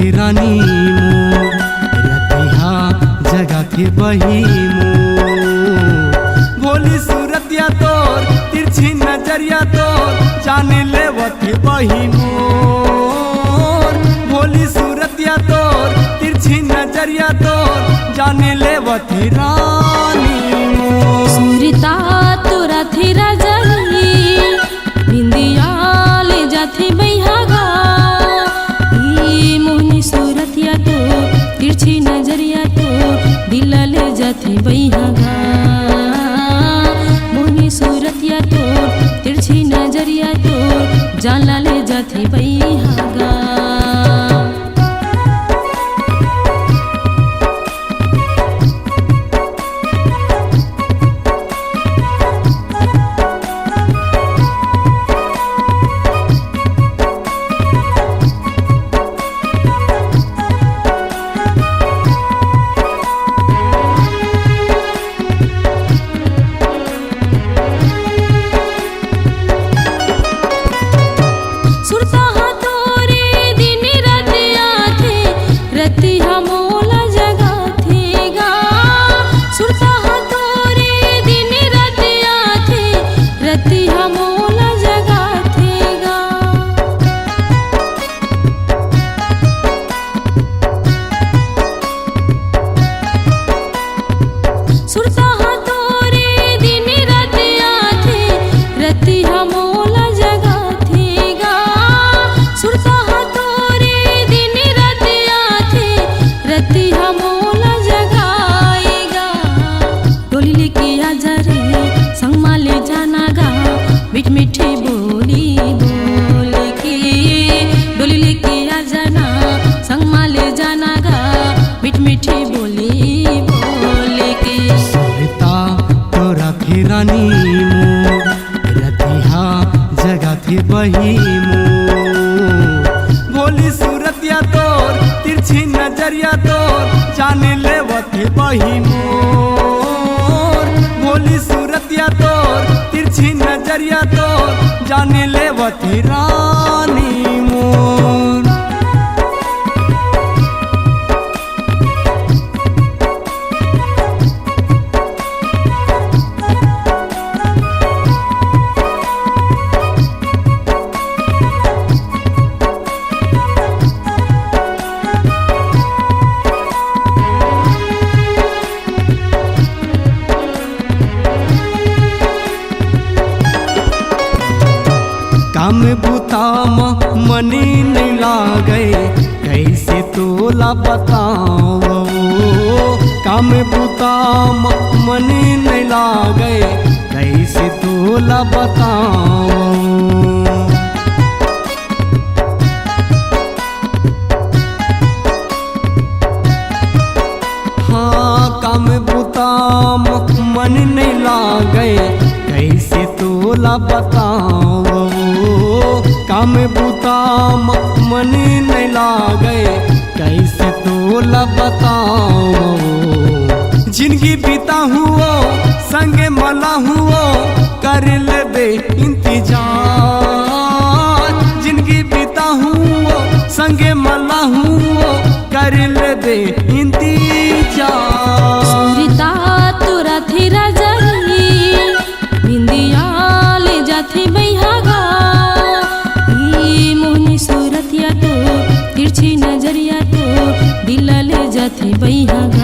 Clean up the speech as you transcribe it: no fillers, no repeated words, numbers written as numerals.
के रानी मो रतिहा जगा के बही मो भोली सूरतिया तोर तिरछी नजरिया तोर जाने ले वथे बही मोर भोली सूरतिया तोर तिरछी नजरिया तोर जाने ले वथे रानी मोर सुरता तोरा थेरा जली बिंदिया ले जाथे बैहागा मोहनी सूरतिया तो तिरछी नजरिया तो दिल ले जाथे बैहागा मोहनी सूरतिया तो तिरछी नजरिया तो जाला ले जाथे बैहागा मीठी बोली बोल के डोली लेके आ जाना संग माले जाना गा मीठी बोली बोल के सुरता तोरा के रानी मो रतिहा जगा के बही मो भोली सूरतिया तोर तिरछी नजरिया तोर जाने ले वथे बही मोर भोली सूरतिया तोर तिरछी नजरिया तोर जाने ले वथे रानी मोर काम बुताम मनी नहीं लागे कैसे तोला बताओ काम बुताम मनी नहीं लागे कैसे तोला बताओ हाँ काम बुताम मन नहीं लागे कैसे तोला बताओ काम बुताम मन नहीं लागे कैसे तोला बताओ जिंदगी बीता हुओ संगे मला हुओ कर ले इंतजार जिंदगी बीता हुओ संगे मला हुओ कर ले इंतजार सुरता तोरा थेरा जली बिंदिया ले जाथे बैहागा मोहनी सूरतिया तो तिरछी नजरिया तो दिल ले जाथे बैहागा